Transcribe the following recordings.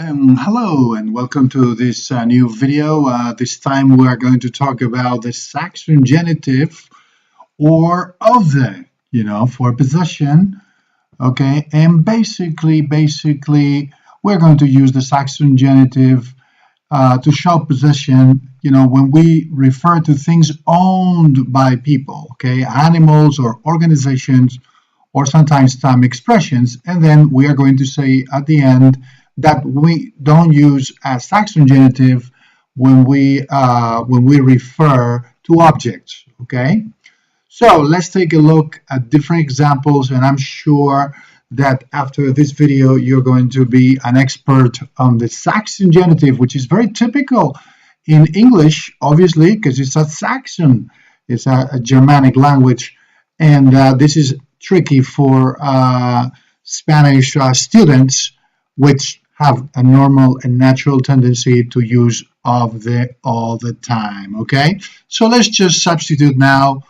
Hello and welcome to this new video. This time we are going to talk about the Saxon genitive or of the, for possession. Okay, and basically, we're going to use the Saxon genitive to show possession. When we refer to things owned by people, okay, animals or organizations, or sometimes time expressions, and then we are going to say at the end that we don't use a Saxon genitive when we refer to objects. Okay, so let's take a look at different examples, and I'm sure that after this video you're going to be an expert on the Saxon genitive, which is very typical in English, obviously, because it's a Saxon, it's a Germanic language, and this is tricky for Spanish students, which have a normal and natural tendency to use of the all the time. Okay, so let's just substitute now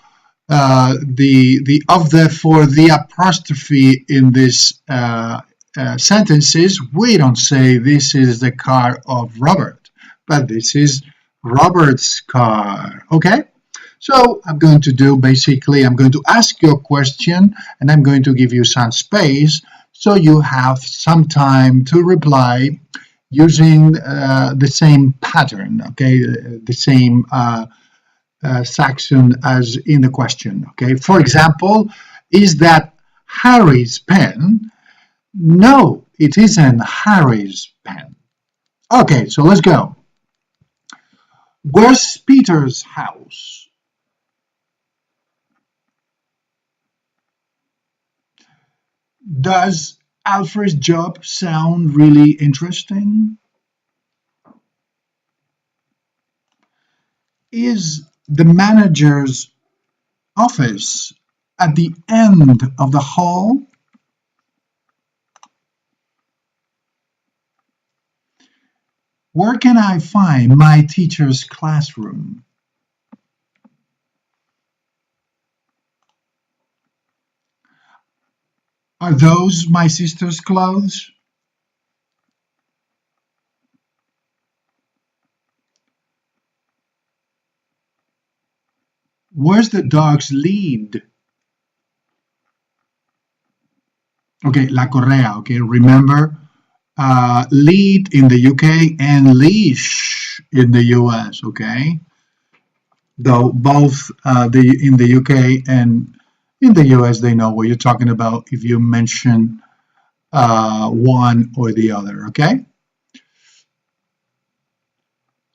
the of the for the apostrophe in this sentences. We don't say this is the car of Robert, but this is Robert's car. Okay, so I'm going to ask you a question and I'm going to give you some space so you have some time to reply using the same pattern, okay, the same Saxon as in the question. Okay, for example, is that Harry's pen? No, it isn't Harry's pen. Okay, so let's go. Where's Peter's house? Does Alfred's job sound really interesting? Is the manager's office at the end of the hall? Where can I find my teacher's classroom? Are those my sister's clothes? Where's the dog's lead? Okay, la correa, okay, remember, lead in the UK and leash in the US, okay? Though both in the UK and in the US, they know what you're talking about if you mention one or the other, okay?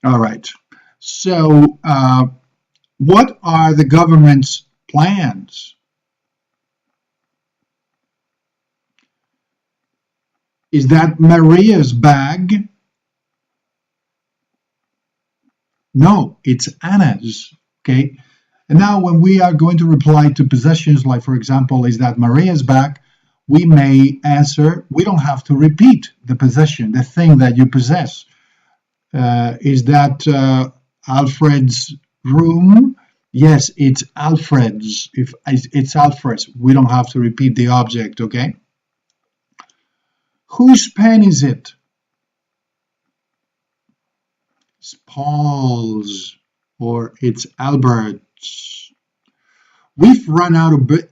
All right. So, what are the government's plans? Is that Maria's bag? No, it's Anna's, okay? And now when we are going to reply to possessions, like for example, is that Maria's bag, we may answer, we don't have to repeat the possession, the thing that you possess. Is that Alfred's room? Yes, it's Alfred's. If it's Alfred's, we don't have to repeat the object, okay? Whose pen is it? It's Paul's, or it's Albert's. We've run out of bread.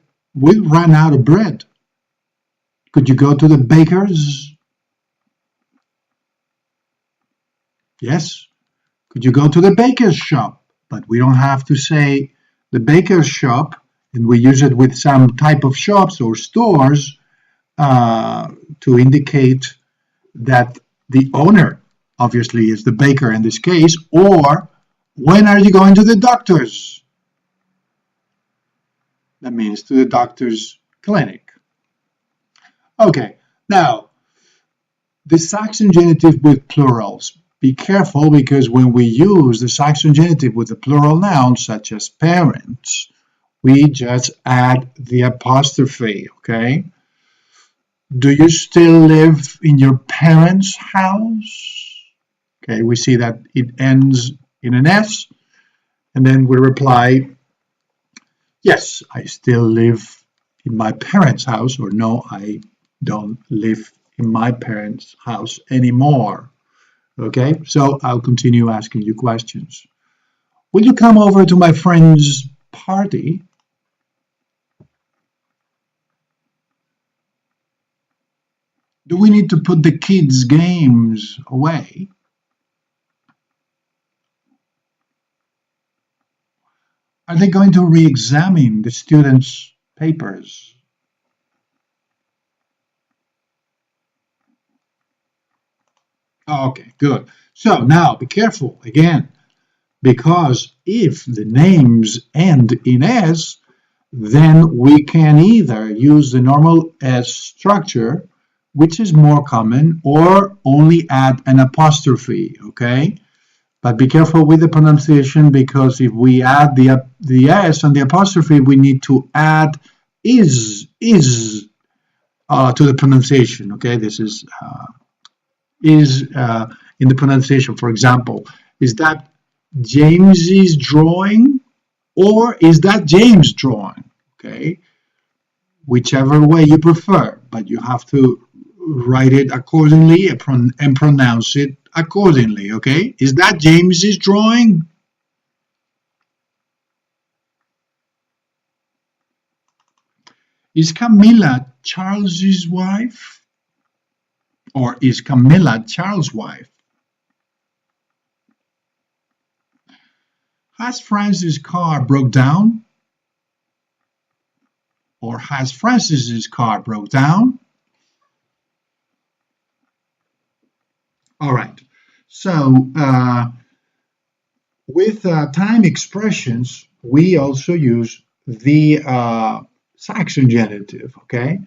Could you go to the baker's? Yes. Could you go to the baker's shop? But we don't have to say the baker's shop, and we use it with some type of shops or stores to indicate that the owner obviously is the baker in this case. Or when are you going to the doctor's? That means to the doctor's clinic. Okay, now the Saxon genitive with plurals. Be careful, because when we use the Saxon genitive with the plural nouns such as parents, we just add the apostrophe, okay? Do you still live in your parents' house? Okay, we see that it ends in an S, and then we reply, yes, I still live in my parents' house, or no, I don't live in my parents' house anymore. Okay, so I'll continue asking you questions. Will you come over to my friend's party? Do we need to put the kids' games away? Are they going to re-examine the students' papers? Okay, good. So now be careful again, because if the names end in S, then we can either use the normal S structure, which is more common, or only add an apostrophe, okay? But be careful with the pronunciation, because if we add the S and the apostrophe, we need to add is to the pronunciation, okay? This is in the pronunciation. For example, is that James's drawing, or is that James' drawing? Okay, whichever way you prefer, but you have to write it accordingly and pronounce it accordingly. Okay, is that James's drawing? Is Camilla Charles's wife, or is Camilla Charles' wife? Has Francis' car broke down? Or has Francis's car broke down? All right. So with time expressions, we also use the Saxon genitive. Okay.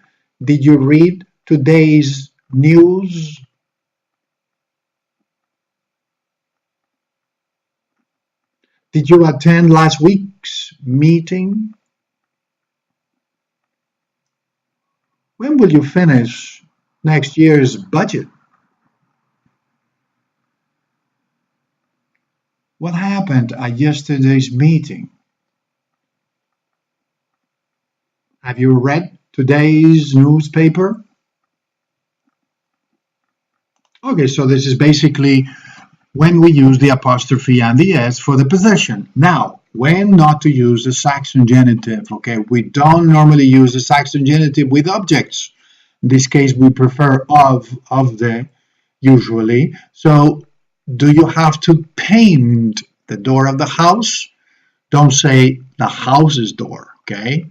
Did you read today's news? Did you attend last week's meeting? When will you finish next year's budget? What happened at yesterday's meeting? Have you read today's newspaper? Okay, so this is basically when we use the apostrophe and the S for the possession. Now, when not to use the Saxon genitive, okay? We don't normally use the Saxon genitive with objects. In this case, we prefer of the, usually. So, do you have to paint the door of the house? Don't say the house's door, okay?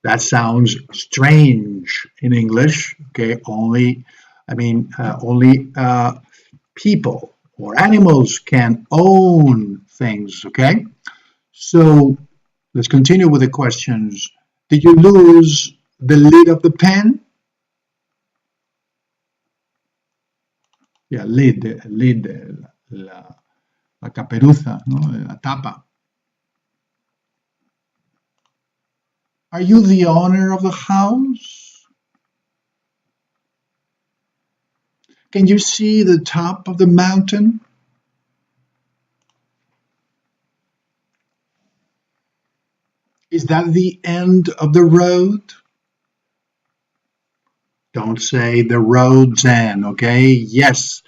That sounds strange in English, okay? Only people or animals can own things, okay? So let's continue with the questions. Did you lose the lid of the pen? Yeah, lid, la caperuza, ¿no? La tapa. Are you the owner of the house? Can you see the top of the mountain? Is that the end of the road? Don't say the road's end, okay? Yes,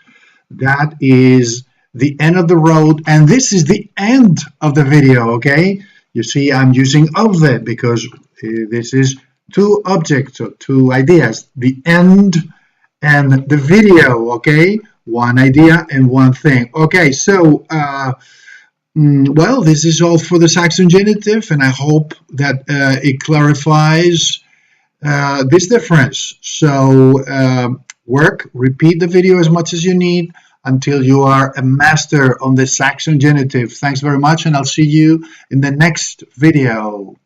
that is the end of the road, and this is the end of the video, okay? You see, I'm using of the because this is two objects or two ideas, the end and the video, okay? One idea and one thing. Okay, so, well, this is all for the Saxon genitive, and I hope that it clarifies this difference. So repeat the video as much as you need until you are a master on the Saxon genitive. Thanks very much, and I'll see you in the next video.